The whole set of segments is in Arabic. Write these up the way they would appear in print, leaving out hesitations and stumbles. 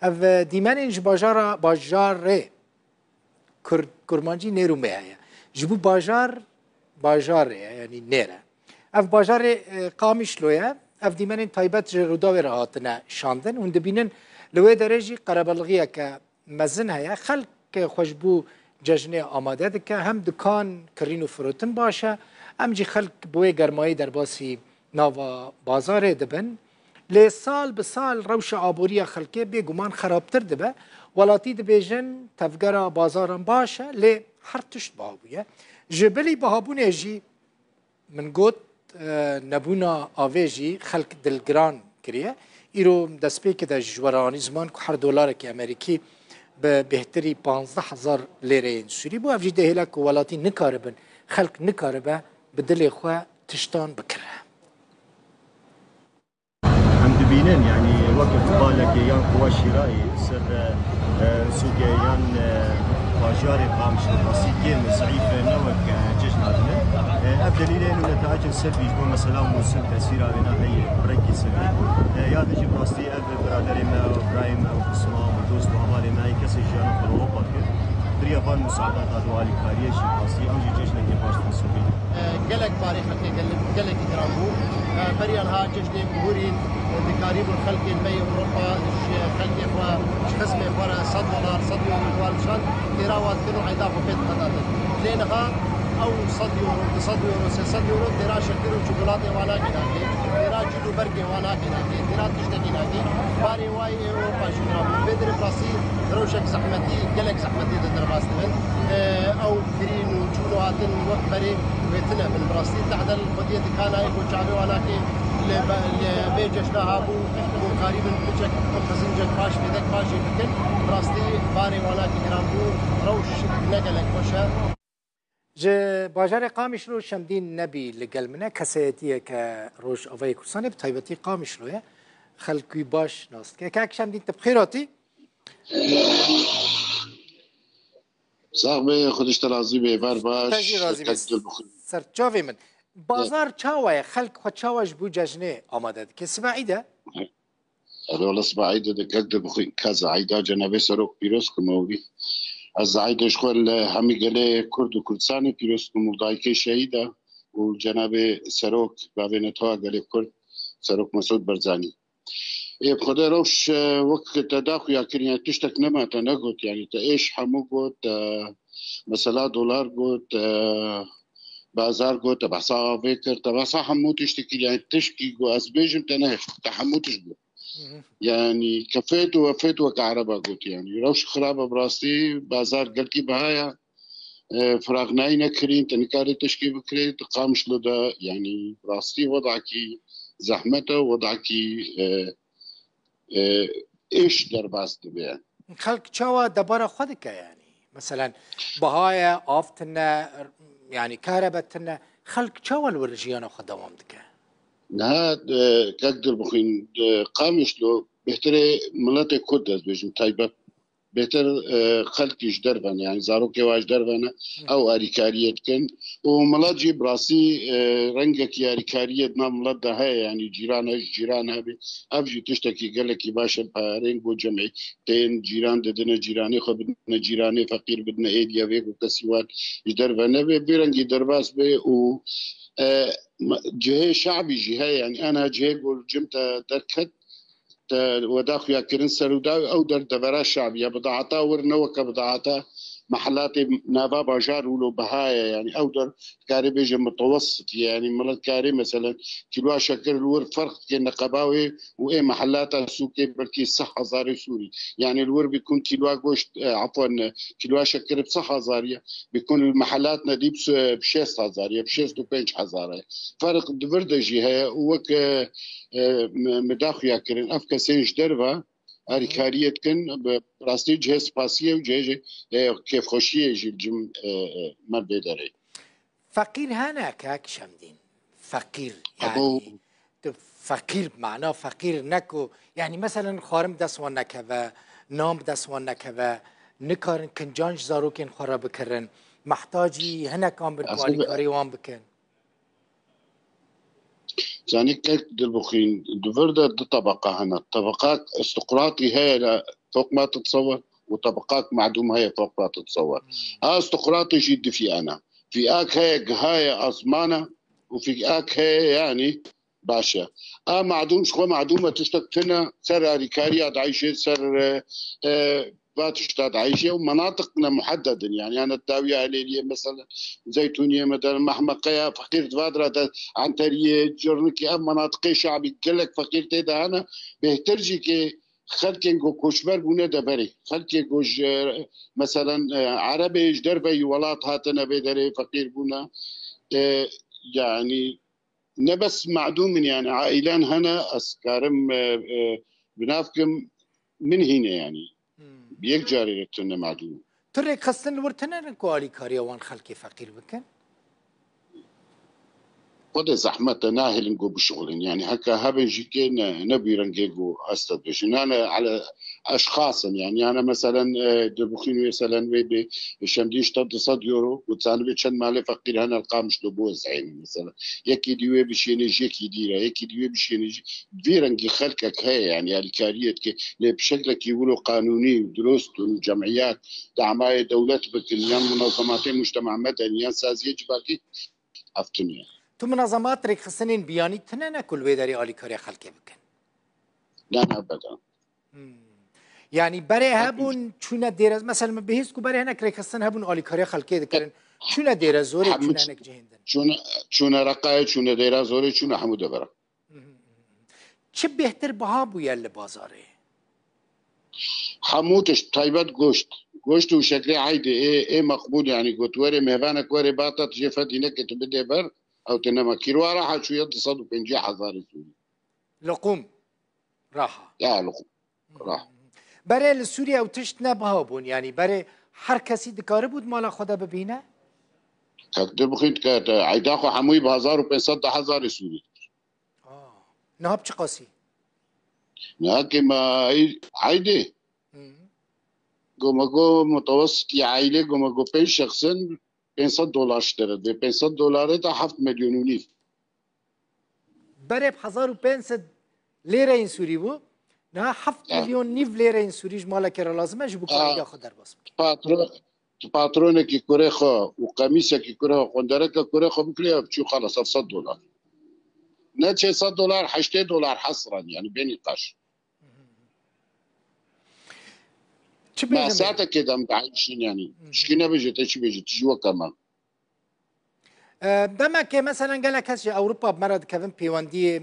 اف دیمنج باجار کرمانجی نیرو میه جبو باجار یعنی نیره اف باجار قامیش لویه اف دیمن تایبت رودا و راحتنا شاندن و دبینن لوی درجی قربالغیه که مزن هیا خلق خوشبو جشن آماده دکه هم دکان کرین و فروتن باشه هم جی خلق بوی گرمایی در باسی ناوا بازار دبن لی سال به سال روش آبوری خلقه بگمان خرابتر دبه ولاتی دبیجن تفگر بازارم باشه لی هر تشت بابویه جبلی بهابونه جی من گوت نبونا آویجی خلق دلگران کریه ایرو دست پی که در جوارانی زمان که هر دلار که امریکی به بهتری 15,000 لیره سوری بو افجی دهیلا که ولاتی نکاربن خلق نکاربه به دل خواه تشتان بکره هم دبینن يعني وقت بالك يان قوى شرائي سر سوق يان باجار قامش الرصيد ضعيف نوك جشن هذا الدليل انه نتائج السلبي جو مثلا موسم تاثير علينا هي بريكي سلبي يا دجي براستي اب برادري ما ابراهيم او اسماء ودوست وعمالي ما كسي جانا في اوروبا دريا فان مساعدات هذوالي كاريه شي براستي او جي جشن كي باش تنسوبي قالك باري خلقي قالك كرامبو بريان ها جشن بورين دكاريب الخلق المي اوروبا خلق اخوا قسم اخوا $100 100 يورو والشان تراوات كانوا عيدافو بيت قطاطا لينها او $100 يورو 300 يورو ترا شكرو شوكولاته وانا كناكي ترا جلو برقي وانا كناكي ترا تشتكي ناكي باري واي اوروبا شكرا بدر بلاسي روشك زحمتي قالك زحمتي تدرباستن او كرين وجولو هاتن وقت بري ويتنا من براستي تعدل بديت كان ايكو شعبي ولكن بيجشنا هابو وقريبا بيجك خزنجك باش بيدك باش يمكن براستي باري ولكن جرامبو روش نقلك وشا ج باجار قامش رو شمدين نبي لقلمنا كسيتيه كروش أوفي كرساني بتايبتي قامش رو خلقي باش ناست كاك شمدين تبخيراتي صاحبي خودش ترازي بيفار باش تجي رازي بس سر جافي من بازار چاوه خلق خود چاوش بو جشنه آماده که سبعیده والله سبعيدة دكتور بخوي كذا عيدا جنابي سروق بيروس كموبي از عيدش خول همي قلي كرد وكردستاني بيروس كمودايكي شهيدة وجنابي سروق بابينتها قلي كرد سروق مسعود برزاني إيه بخدا روش وقت تداخل يا كريا تشتك نما تنقط يعني تايش حمو قوت مثلا دولار قوت بازار قوت تبعصا فكر تبعصا حمو تشتكي يعني تشكي قو أزبيجم تنهش تحمو تشبه يعني كفيت ووفيت وكعربة قلت يعني روش خرابة براستي بازار قلكي بهايا فراغناي نكرين تنكاري تشكي بكري تقامش لدا يعني براستي وضعكي زحمته وضعكي ايش درباست بيه خلق چاوا دبارة خودك يعني مثلا بهايا آفتنا يعني كهربتنا خلق چاوا الورجيانا خود دوام دكه نهاد كقدر بخين قامش له بهتري ملاتي كردز بيجم تايبة بهتر خلقيش دربنا يعني زاروكي واش دربنا او اريكارية كن وملات جيب راسي رنجك يا اريكارية ما ملات ده هاي يعني جيران هابي افجي تشتكي قالك باشا بارينجو جمعي تين جيران ددنا جيراني خو بدنا جيراني فقير بدنا ايديا فيك وكسيوات يدربنا بيرنجي درباس بي و جهه شعبي جهه يعني انا جهه قول جمت دركت وداخل يا كرن سرودا او در دبرا شعبيه بضاعتا ورنوك بضاعتا محلات نافا باجار ولو بهايا يعني او در كاري بيجي متوسط يعني ملت كاري مثلا كيلو شكر الور فرق كنا قباوي وايه محلات سوقي بركي صح زاري سوري يعني الور بيكون كيلو غوشت عفوا كيلو شكر بصح زاريه بيكون المحلات نديب بشيست زاريه بشيست وبنج حزاريه فرق دفردجي هي وك مداخل كرن افكا سينج دربا اريكاريه كن براستي جهه سباسيه وجهه كيف خوشيه جم ما بدري فقير هنا كاك شمدين فقير يعني فقير معناه فقير نكو يعني مثلا خارم دسوان نكوا نام دسوان نكوا نكارن كنجانج زاروكين خراب بكرن محتاجي هنا كان بالكوالي كاري وان بكن يعني كيك دلبخين دفردا دي طبقة هنا طبقات استقراطي هي فوق ما تتصور، وطبقات معدومة هي فوق ما تتصور. استقراطي جد في أنا في آك هاي أزمانة، وفي آك هي يعني باشا معدوم شو معدومة تشتكتنا سر أريكاريات عايشة سر باتشتات عايشة ومناطقنا محددة. يعني أنا الداوية هليلية مثلا زيتونية مثلا محمقية فقير تبادرة عن تريه جرنكي مناطقي شعبي كلك فقير تيدا أنا بهترجي كي خلكين جو كوشبر بونه دبري خلكين جوج مثلا عربي جدربي ولات هاتنا بدري فقير بونه يعني نبس معدوم يعني عائلان هنا اسكارم بنافكم من هنا يعني بيك جاري رتنا معدوم ترى خصن ورتنا نكوالي كاريا وان خلكي فقير بكن قد زحمة ناهل نقو بشغل يعني هكا هبن جيكين نبي رنجيجو استدبش انا على اشخاص يعني انا مثلا دبخين مثلا بيبي الشمديش تصد يورو وتسالبي تشن مالي فقير هنا القامش لبوز عين مثلا يكي ديوي بشيني جيكي ديرا يكي ديوي بشيني بيرنجي خلقك هي يعني الكاريات كي بشكلك يقولوا قانوني ودروس وجمعيات دعماية دولات بكل منظمات مجتمع مدني ينساز يجباكي افتنيا تو منظمات ريك خصنين بياني تنانا كل ويداري آلي كاريا خلقي بكن لا أبدا يعني بري هابون شونا ديرز مثلا بهيسكو بري هناك ريك خصن هابون آلي كاريا خلقي ذكرن شونا ديرز زوري شونا هناك جهندن شونا رقاية شونا ديرز زوري شونا حمود برا چه بهتر بهابو يالي بازاري حموتش طيبات گوشت وشكلي عادي ايه مقبول يعني قلت وري مهبانك وري باطت جفت هناك تبدي بر او تنما كيلو راح شو يتصدوا بنجي حضاري سوري لقوم راحة يا لقوم راح بري لسوريا وتشت نبهابون يعني بري هر كسي دكار بود مالا خدا ببينه تقدر بخيت كات عيداخو حموي بهزار وبنصد حزار سوري نهاب چه قاسي نهاكي ما عادي قوم متوسط عائلة قوم 5 شخصين $500 اشترت ب $500 تا 7 مليون ونيف بري ب 1500 ليرة إن سوري بو نه 7 مليون نيف ليرة إن سوريج مالا كرا لازمه جبو قاعدة خود در باس باترونه كي كوريخو وقميصه كي كوريخو قندرك كوريخو بكلي بتشو خلص $100 نتشي $100 $8 حصرا يعني بين القش ما ساعتها كده متعايشين يعني شكينا بيجي ايش بيجي تجوا كمان دما كي مثلا قال لك هسه اوروبا بمرض كفن بيواندي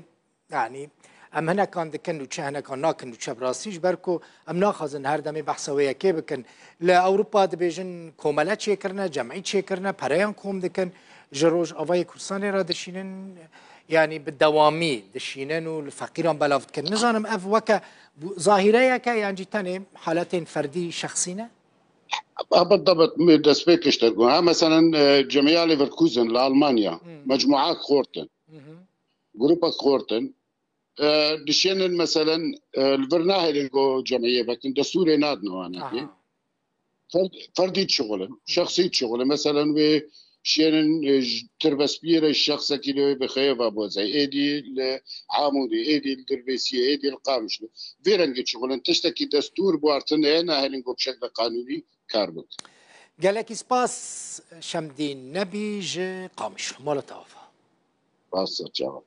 يعني ام هنا كان دكن وش هنا كان ناكن وش براسيش بركو ام ناخذ هر دمي بحثويه كي بكن لاوروبا دبيجن كومالات شيكرنا جمعيه شيكرنا بريان كوم دكن جروج افاي كورساني را دشينن يعني بالدوامي دشينن والفقيران بلافت كن نظام اف وكا ظاهريه كا يعني تاني حالتين فردي شخصينا بالضبط دسبيك اشتركوا مثلا جمعيه ليفركوزن لالمانيا مجموعات خورتن جروبك خورتن دشينن مثلا البرناهي جمعيه لكن دستوري نادنا انا فردي شغله شخصيه شغله مثلا شينن تربس بير الشخص كيلو بخيف ابو زي ايدي عامودي ايدي الدربيسيه ايدي القامش فيرنج شغل تشتكي دستور بوارتن هنا هلنجو بشكل قانوني كاربك قالك سباس شمدين نبيج قامش مال توفى بس تشاو